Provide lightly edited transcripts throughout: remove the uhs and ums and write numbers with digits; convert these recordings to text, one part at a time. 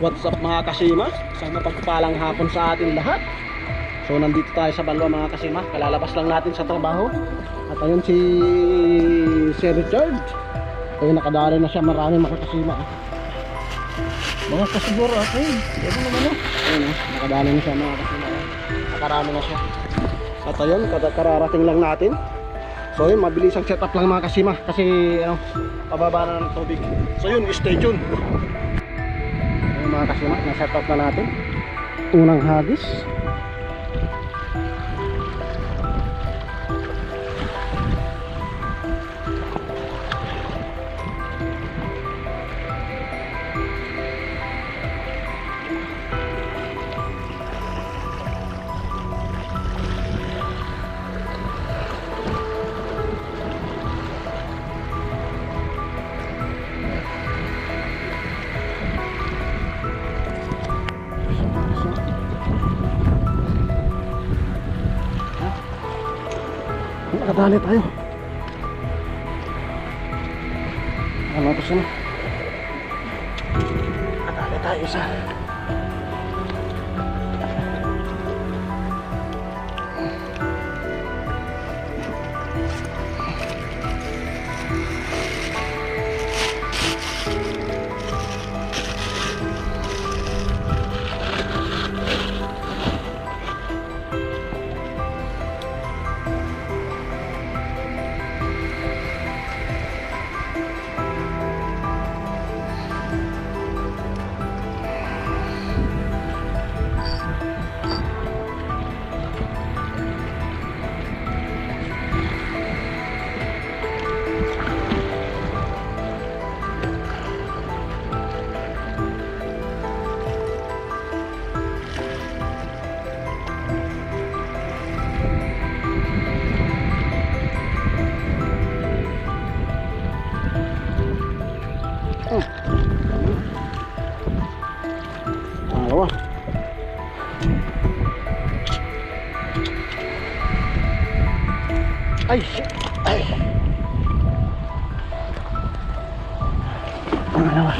What's up mga kasima? Isang mapagpalang hapon sa atin lahat. So nandito tayo sa Balwa mga kasima. Kalalabas lang natin sa trabaho. At ayun si Sir Richard. Ayun nakadali na siya, marami mga kasima. Mga kasiguro okay. Ayun naman o. Ayun nakadali na siya mga kasima. Nakarami na siya. At ayun, kararating lang natin. So yun, mabilis ang setup lang mga kasima. Kasi pababa na ng tubig. So yun, stay tuned. Mga kasima, na-set up na natin unang hagis. Nakadali tayo. Ano ito siya na? Nakadali tayo isa. Dalawa. Ay, shit. Ay. Dalawa.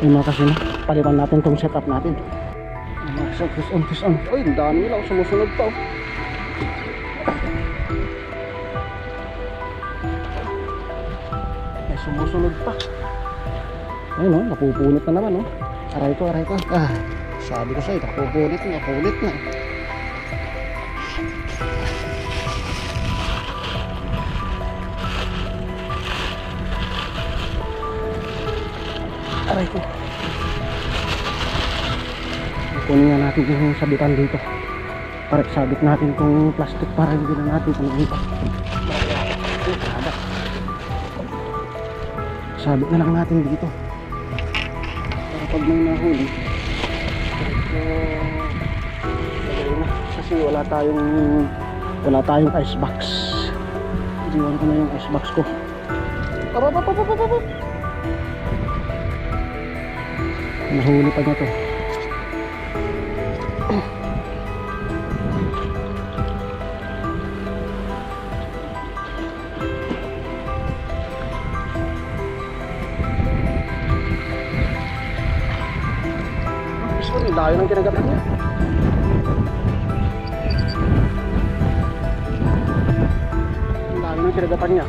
Yung mga kasina, palitan natin itong setup natin. Fish on. Ay, ang dami nila. Sumusunod pa. Ay, sumusunod pa. Ayun o, napupunit na naman o. Aray ko. Ah, sabi ko sa'yo, napupunit na. Aray ko. Kunin nga natin yung sabitan dito. Para sabit natin itong plastic para hindi na natin panagin pa. Sabit na lang natin dito. Para pag may nahuli. Kasi wala tayong ice box. Iwan ko na yung ice box ko. Nahuli pa niya to. Ang layo ng kinagapan niya. Ang layo ng kinagapan niya.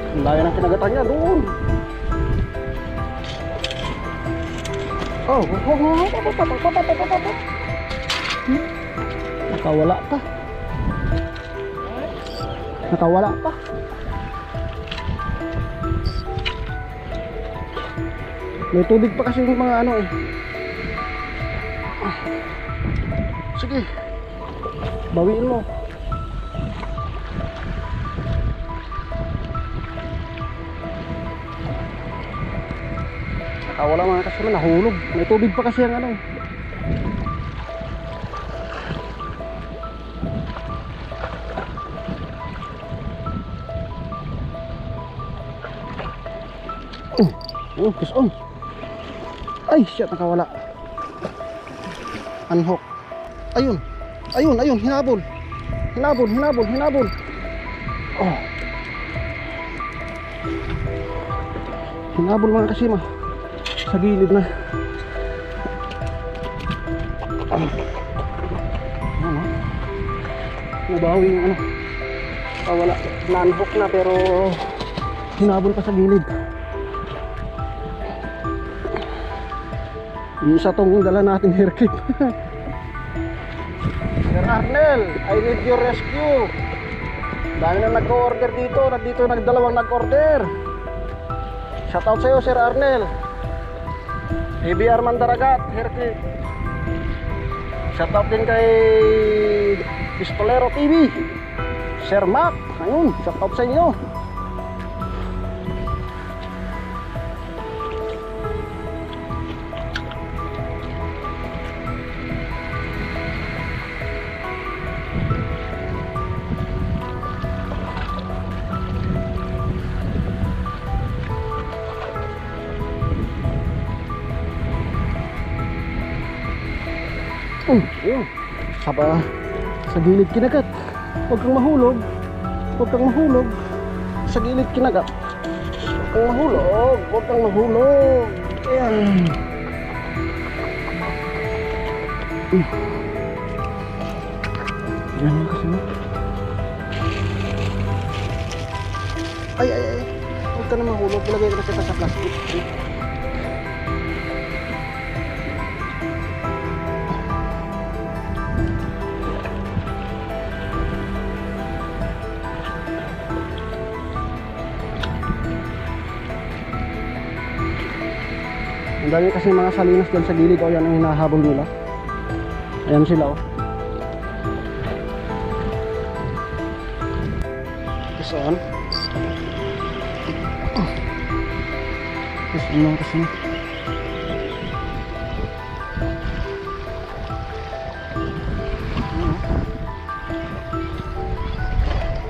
Ang layo ng kinagatan niya doon. Oh, nakawala pa. Nakawala pa. May tubig pa kasi yung mga ano eh. Sige. Bawiin mo. Nakawala mga kasi nahulog. May tubig pa kasi yung ano eh. Kiss on. Ay, shit, nakawala. Unhook. Ayun. Ayun, ayun, hinabol. Hinabol, hinabol, hinabol. Oh. Hinabol mga kasima. Sa gilid na. Ano? Nabawi yung ano. Wala. Na-unhook na pero hinabol pa sa gilid. Isa tong dala natin hair clip. Sir Arnel, I need your rescue. Dami na nag-order dito. Nandito nagdalawang nag-order. Shoutout sa'yo Sir Arnel. ABR Mandaragat, hair clip. Shoutout din kay Pistolero TV, Sir Mac. Ayun, shoutout sa inyo. Ayun, sa gilid kinagat. Huwag kang mahulog. Huwag kang mahulog. Sa gilid kinagat. Huwag kang mahulog. Huwag kang mahulog. Ayan. Ayan kasi mo. Ay, ay, ay. Huwag ka na mahulog. Ilagay ka na sa plastic. Ang dami kasi mga salinas dyan sa gilid. O yan ang hinahabol nila. Ayan sila o. Saan? Saan lang kasi.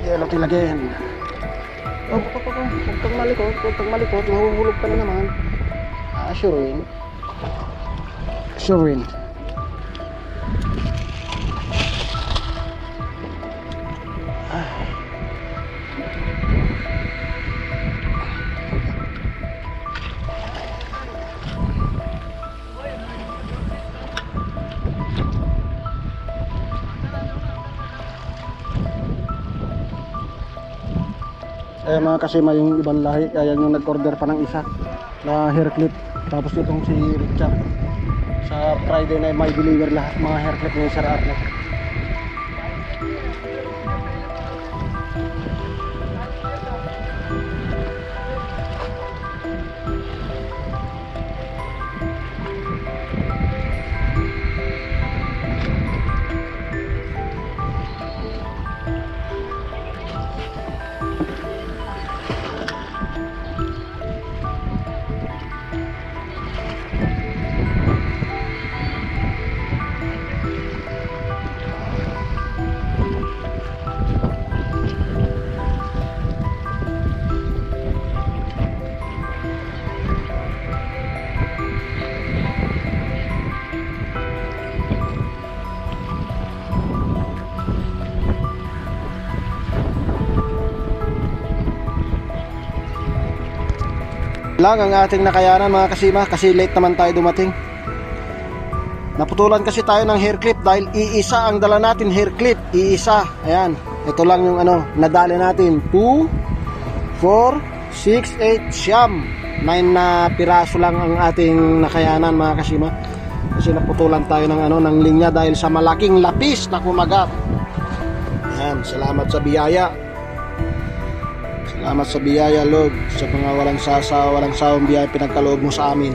Yellow tail again. Oh, huwag kang malikot. Huwag kang malikot. Mahuhulog ka na naman. Sure win. Sure win. Mga kasima yung ibang lahi, kaya yung nag-order pa ng isa na hair clip. Tapos itong si Richard sa Friday na may deliver lahat mga hair clip ni Sir Arnel. Lang ang ating nakayanan mga kasima kasi late naman tayo dumating. Naputulan kasi tayo ng hair clip dahil iisa ang dala natin hair clip. Iisa. Ayan. Ito lang yung ano, nadali natin. 2, 4, 6, 8, siyam. 9 na piraso lang ang ating nakayanan mga kasima. Kasi naputulan tayo ng linya dahil sa malaking lapis na kumagat. Yan, salamat sa biyaya. Salamat sa biyaya, Lord, sa mga walang sawang biyaya pinagkaloob mo sa amin.